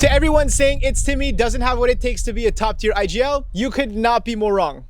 To everyone saying iitzTimmy doesn't have what it takes to be a top tier IGL, you could not be more wrong.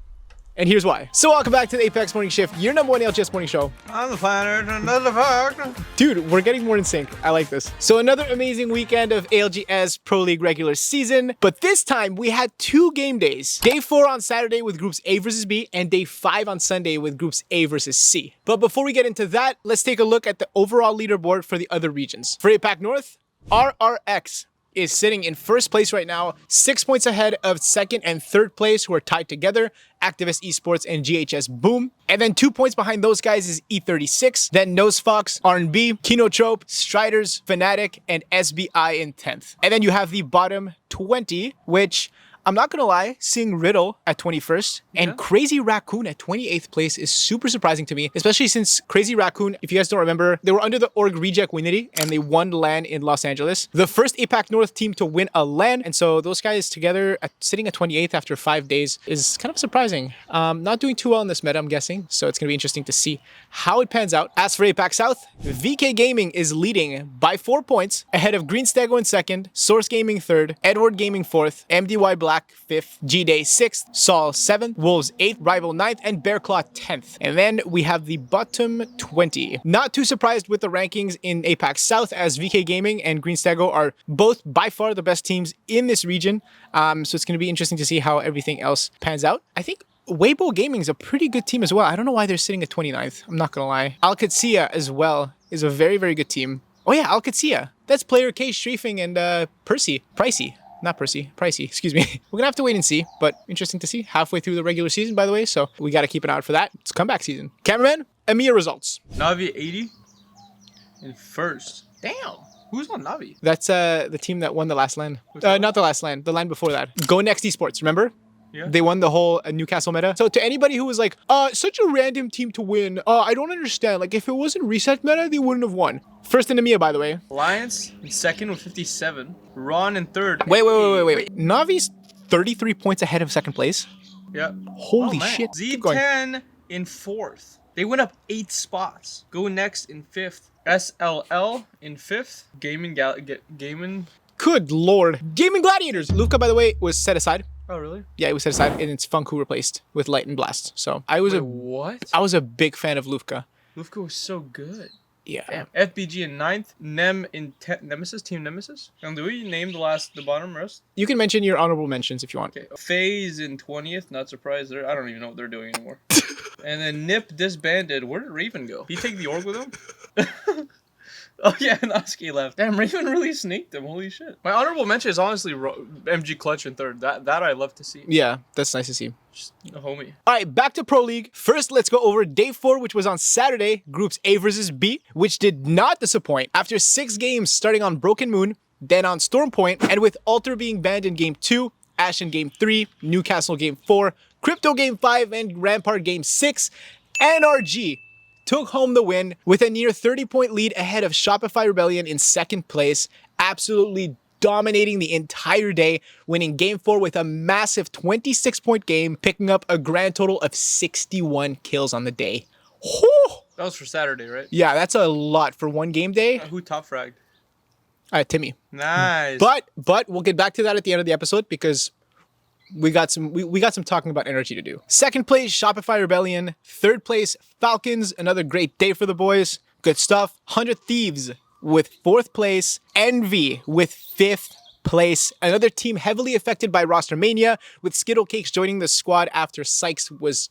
And here's why. So welcome back to the Apex Morning Shift, your #1 ALGS morning show. On the planet, another fact. Dude, we're getting more in sync. I like this. So another amazing weekend of ALGS Pro League regular season, but this time we had 2 game days. Day 4 on Saturday with groups A versus B, and day 5 on Sunday with groups A versus C. But before we get into that, let's take a look at the overall leaderboard for the other regions. For APAC North, RRX is sitting in first place right now, 6 points ahead of second and third place, who are tied together, Activist Esports and GHS Boom. And then 2 points behind those guys is E36, then NoseFox, R&B, KeanuJTV, Striders, Fnatic, and SBI in 10th. And then you have the bottom 20, which I'm not gonna lie, seeing Riddle at 21st and Crazy Raccoon at 28th place is super surprising to me, especially since Crazy Raccoon, if you guys don't remember, they were under the org reject Winity and they won LAN in Los Angeles. The first APAC North team to win a LAN, and so those guys together sitting at 28th after 5 days is kind of surprising. Not doing too well in this meta, I'm guessing, so it's gonna be interesting to see how it pans out. As for APAC South, VK Gaming is leading by 4 points ahead of Green Stego in second, Source Gaming third, Edward Gaming fourth, MDY Black 5th, G-Day 6th, Saul 7th, Wolves 8th, Rival 9th, and Bearclaw 10th. And then we have the bottom 20. Not too surprised with the rankings in APAC South, as VK Gaming and Green Stego are both by far the best teams in this region. So it's going to be interesting to see how everything else pans out. I think Weibo Gaming is a pretty good team as well. I don't know why they're sitting at 29th. I'm not going to lie. ALGS as well is a very, very good team. Oh yeah, ALGS. That's player K, Strafing, and Pricey. Not Percy, Pricey, excuse me. We're gonna have to wait and see, but interesting to see. Halfway through the regular season, by the way, so we gotta keep an eye out for that. It's comeback season. Cameraman, EMEA results. Navi 80 in first. Damn. Who's on Navi? That's the team that won the last LAN. Not the last LAN, the LAN before that. Go Next Esports, remember? Yeah. They won the whole Newcastle meta. So to anybody who was like, such a random team to win, I don't understand. Like, if it wasn't reset meta, they wouldn't have won. First in EMEA, by the way. Alliance in second with 57. Ron in third. Wait. Navi's 33 points ahead of second place. Yeah. Holy shit. Z10 in fourth. They went up 8 spots. Go Next in 5th. SLL in 5th. Gaming. Good lord. Gaming Gladiators. Lufka, by the way, was set aside. Oh, really? Yeah, it was set aside, and it's Funk who replaced with Light and Blast. So I was what? I was a big fan of Lufka. Lufka was so good. Yeah. Damn. FBG in 9th. Nem in 10th. Nemesis, Team Nemesis. And do we name the bottom rest? You can mention your honorable mentions if you want. Okay. FaZe in 20th. Not surprised there. I don't even know what they're doing anymore. And then Nip disbanded. Where did Raven go? Did he take the org with him? Oh yeah, and Oski left. Damn, Raven really sneaked him. Holy shit. My honorable mention is honestly MG Clutch in third. That I love to see. Yeah, that's nice to see. Just a homie. All right, back to Pro League. First, let's go over day 4, which was on Saturday. Groups A versus B, which did not disappoint. After 6 games starting on Broken Moon, then on Storm Point, and with Alter being banned in game 2, Ash in game 3, Newcastle game 4, Crypto game 5, and Rampart game 6, NRG took home the win with a near 30-point lead ahead of Shopify Rebellion in second place, absolutely dominating the entire day, winning game 4 with a massive 26-point game, picking up a grand total of 61 kills on the day. Whew. That was for Saturday, right? Yeah, that's a lot for one game day. Who top fragged? Timmy. Nice. But we'll get back to that at the end of the episode because we got some talking about energy to do. Second place, Shopify Rebellion. Third place, Falcons. Another great day for the boys. Good stuff. 100 Thieves with 4th place. Envy with 5th place. Another team heavily affected by roster mania, with Skittle Cakes joining the squad after Sykes was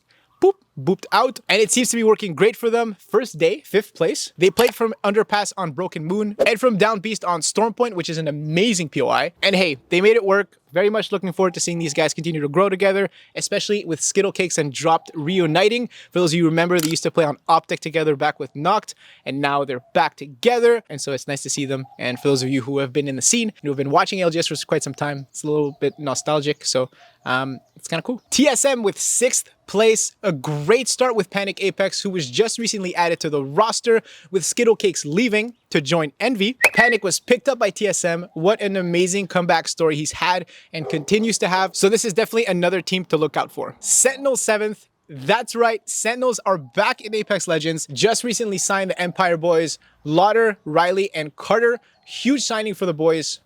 booped out, and it seems to be working great for them. First day, 5th place. They played from Underpass on Broken Moon and from Down Beast on Storm Point, which is an amazing POI. And hey, they made it work. Very much looking forward to seeing these guys continue to grow together, especially with Skittle Cakes and Dropped reuniting. For those of you who remember, they used to play on Optic together back with Noct, and now they're back together, and so it's nice to see them. And for those of you who have been in the scene and who have been watching ALGS for quite some time, it's a little bit nostalgic, so it's kind of cool. TSM with 6th place, a great start with Panic Apex, who was just recently added to the roster, with Skittle Cakes leaving to join Envy. Panic was picked up by TSM. What an amazing comeback story he's had and continues to have. So this is definitely another team to look out for. Sentinel 7th. That's right, Sentinels are back in Apex Legends. Just recently signed the Empire boys, Lauder, Riley, and Carter. Huge signing for the boys.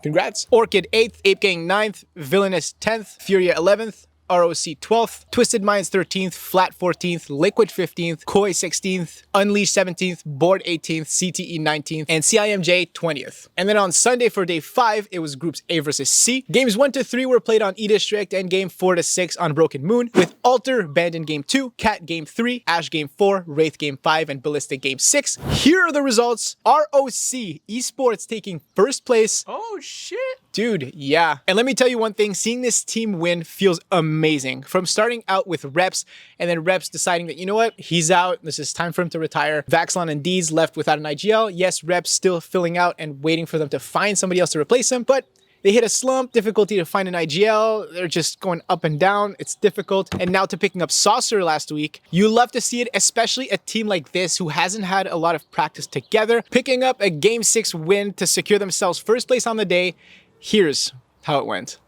Congrats. Orchid 8th, Ape Gang 9th, Villainous 10th, Furia 11th, ROC 12th, Twisted Minds 13th, Flat 14th, Liquid 15th, Koi 16th, Unleashed 17th, Board 18th, CTE 19th, and CIMJ 20th. And then on Sunday for day 5, it was groups A versus C. Games 1 to 3 were played on E-District, and game 4 to 6 on Broken Moon, with Alter banned in game 2, Cat game 3, Ash game 4, Wraith game 5, and Ballistic game 6. Here are the results. ROC Esports taking first place. Oh, shit. Dude, yeah. And let me tell you one thing, seeing this team win feels amazing. From starting out with Reps, and then Reps deciding that, you know what, he's out, this is time for him to retire. Vaxlon and Deez left without an IGL. Yes, Reps still filling out and waiting for them to find somebody else to replace him, but they hit a slump, difficulty to find an IGL. They're just going up and down. It's difficult. And now to picking up Saucer last week. You love to see it, especially a team like this who hasn't had a lot of practice together. Picking up a Game 6 win to secure themselves first place on the day. Here's how it went.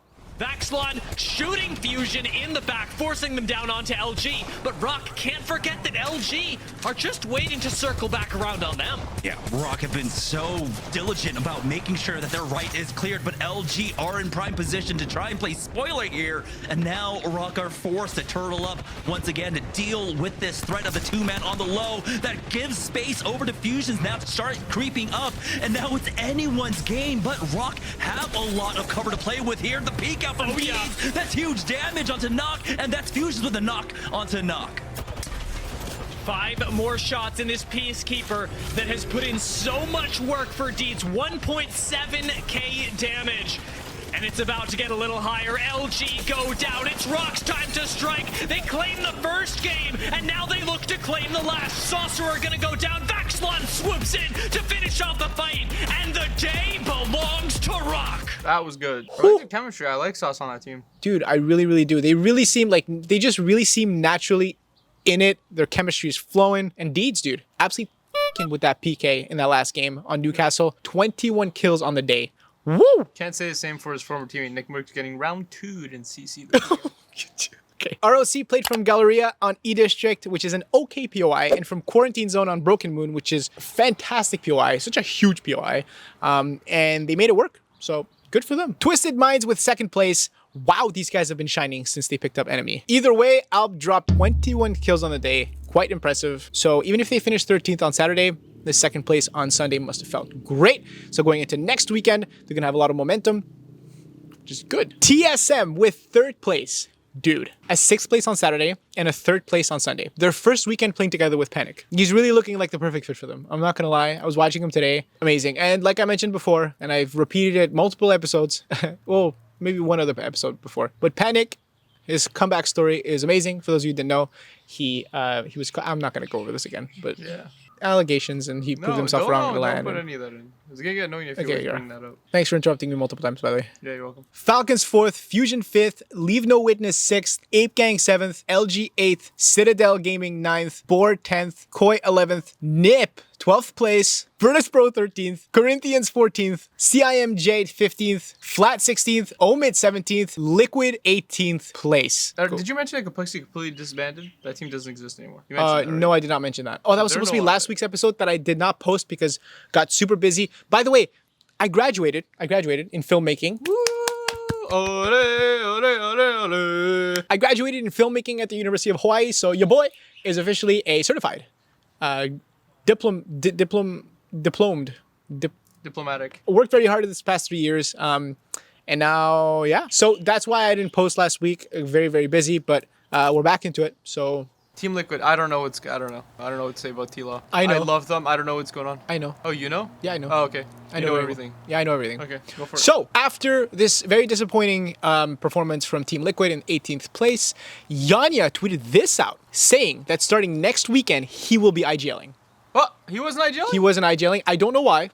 Vaxlon shooting Fusion in the back, forcing them down onto LG. But Rock can't forget that LG are just waiting to circle back around on them. Yeah, Rock have been so diligent about making sure that their right is cleared, but LG are in prime position to try and play spoiler here. And now Rock are forced to turtle up once again to deal with this threat of the two-man on the low that gives space over to Fusions now to start creeping up. And now it's anyone's game, but Rock have a lot of cover to play with here. The peek out from Deez, that's huge damage onto Knock, and that's Fusions with a knock onto Knock. 5 more shots in this Peacekeeper that has put in so much work for Deeds. 1.7k damage. And it's about to get a little higher. LG go down. It's Rock's time to strike. They claim the first game, and now they look to claim the last. Saucer are gonna go down. Vaxlon swoops in to finish off the fight, and the day belongs to Rock. That was good. I like the chemistry. I like Sauce on that team. Dude, I really, really do. They really seem like, they just really seem naturally in it. Their chemistry is flowing. And Deeds, dude, absolutely f***ing with that PK in that last game on Newcastle. 21 kills on the day. Woo! Can't say the same for his former teammate. Nick Merckx getting round 2'd in CC. Okay. ROC played from Galleria on E-District, which is an okay POI, and from Quarantine Zone on Broken Moon, which is fantastic POI, such a huge POI. And they made it work, so good for them. Twisted Minds with second place. Wow, these guys have been shining since they picked up Enemy. Either way, Alp dropped 21 kills on the day. Quite impressive. So even if they finished 13th on Saturday, the second place on Sunday must have felt great. So going into next weekend, they're going to have a lot of momentum, which is good. TSM with third place. Dude, a 6th place on Saturday and a 3rd place on Sunday. Their first weekend playing together with Panic. He's really looking like the perfect fit for them. I'm not going to lie. I was watching him today. Amazing. And like I mentioned before, and I've repeated it multiple episodes, well, maybe one other episode before, but Panic, his comeback story is amazing. For those of you who didn't know, he was, I'm not going to go over this again, but yeah. Allegations, and he proved himself wrong in the land. Don't put any of that in. It's gonna get annoying if you bring that up. Thanks for interrupting me multiple times, by the way. Yeah, you're welcome. Falcons 4th, Fusion 5th, Leave No Witness 6th, Ape Gang 7th, LG 8th, Citadel Gaming 9th, Board 10th, Koi 11th, Nip 12th place, Virtus Pro 13th, Corinthians 14th, CIMJ 15th, Flat 16th, Omid 17th, Liquid 18th place. Did you mention that Complexity completely disbanded? That team doesn't exist anymore. You mentioned that, right? No, I did not mention that. Oh, that was supposed to be last week's episode that I did not post because got super busy. By the way, I graduated in filmmaking. Woo! Ole, ole, ole, ole. I graduated in filmmaking at the University of Hawaii, so your boy is officially a certified Diplomatic. Worked very hard in this past 3 years. And now, yeah. So that's why I didn't post last week. Very, very busy, but we're back into it. So Team Liquid, I don't know what to say about T-Law. I know. I love them. I don't know what's going on. I know. Oh, you know? Yeah, I know. Oh, okay. I know everything. Yeah, I know everything. Okay, go for it. So after this very disappointing performance from Team Liquid in 18th place, Yanya tweeted this out, saying that starting next weekend, he will be IGLing. What? He wasn't IGLing? He wasn't IGLing. I don't know why.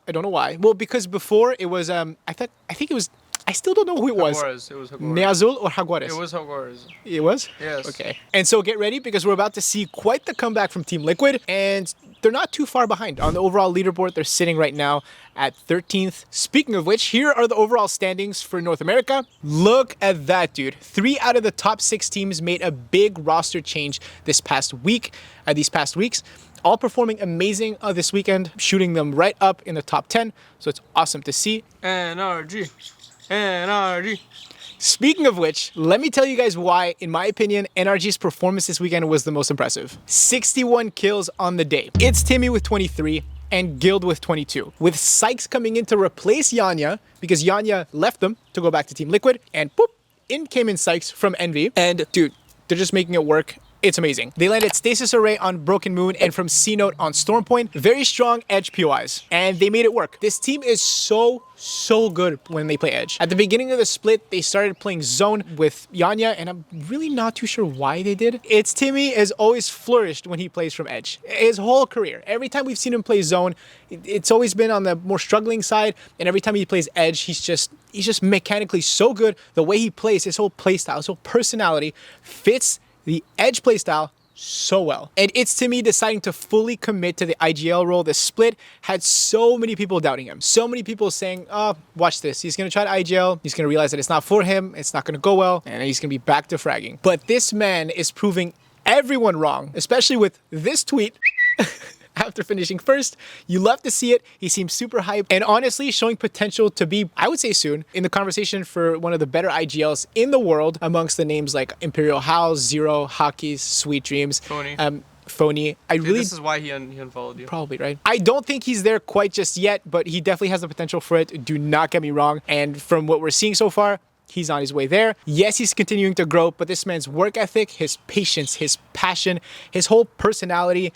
Well, because before it was, I think it was, I still don't know who it was. Jaguares. It was Jaguares. Neazul or Jaguares? It was Jaguares. It was? Yes. Okay. And so get ready because we're about to see quite the comeback from Team Liquid, and they're not too far behind. On the overall leaderboard, they're sitting right now at 13th. Speaking of which, here are the overall standings for North America. Look at that, dude. 3 out of the top 6 teams made a big roster change this past week, these past weeks. all performing amazing this weekend, shooting them right up in the top 10. So it's awesome to see. NRG. NRG. Speaking of which, let me tell you guys why, in my opinion, NRG's performance this weekend was the most impressive. 61 kills on the day. iitzTimmy with 23 and Guild with 22. With Sykes coming in to replace Yanya, because Yanya left them to go back to Team Liquid, and boop, in came in Sykes from Envy. And dude, they're just making it work. It's amazing. They landed Stasis Array on Broken Moon and from C-Note on Stormpoint. Very strong Edge POIs. And they made it work. This team is so good when they play Edge. At the beginning of the split, they started playing Zone with Yanya, and I'm really not too sure why they did. iitzTimmy has always flourished when he plays from Edge. His whole career. Every time we've seen him play Zone, it's always been on the more struggling side, and every time he plays Edge, he's just mechanically so good. The way he plays, his whole playstyle, his whole personality fits the Edge playstyle so well. And iitzTimmy deciding to fully commit to the IGL role. The split had so many people doubting him. So many people saying, oh, watch this. He's going to try to IGL. He's going to realize that it's not for him. It's not going to go well. And he's going to be back to fragging. But this man is proving everyone wrong, especially with this tweet. After finishing first, you love to see it. He seems super hyped and honestly showing potential to be, I would say soon, in the conversation for one of the better IGLs in the world amongst the names like Imperial House, Zero, Hockey's, Sweet Dreams. Phony. This is why he unfollowed you. Probably, right? I don't think he's there quite just yet, but he definitely has the potential for it. Do not get me wrong. And from what we're seeing so far, he's on his way there. Yes, he's continuing to grow, but this man's work ethic, his patience, his passion, his whole personality,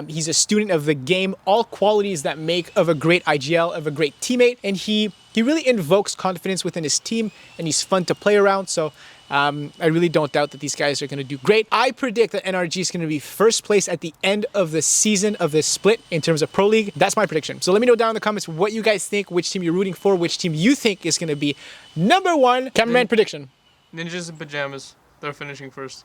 he's a student of the game, all qualities that make of a great IGL, of a great teammate, and he really invokes confidence within his team, and he's fun to play around, so I really don't doubt that these guys are going to do great. I predict that NRG is going to be first place at the end of the season of this split in terms of Pro League. That's my prediction. So let me know down in the comments what you guys think, which team you're rooting for, which team you think is going to be #1. Cameraman prediction. Ninjas in pajamas. They're finishing first.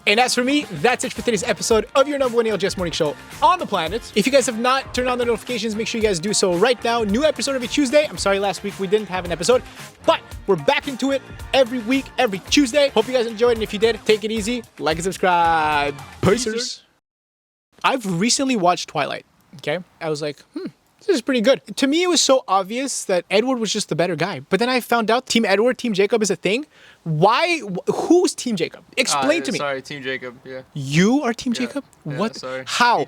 And as for me, that's it for today's episode of your #1 ALGS morning show on the planet. If you guys have not turned on the notifications, make sure you guys do so right now. New episode every Tuesday. I'm sorry last week we didn't have an episode, but we're back into it every week, every Tuesday. Hope you guys enjoyed, and if you did, take it easy. Like and subscribe. Peace. I've recently watched Twilight, okay? I was like, this is pretty good. To me, it was so obvious that Edward was just the better guy. But then I found out Team Edward, Team Jacob is a thing. Why? Who's Team Jacob? Explain to me. Sorry, Team Jacob, yeah. You are Team Jacob? Yeah, What? sorry. How?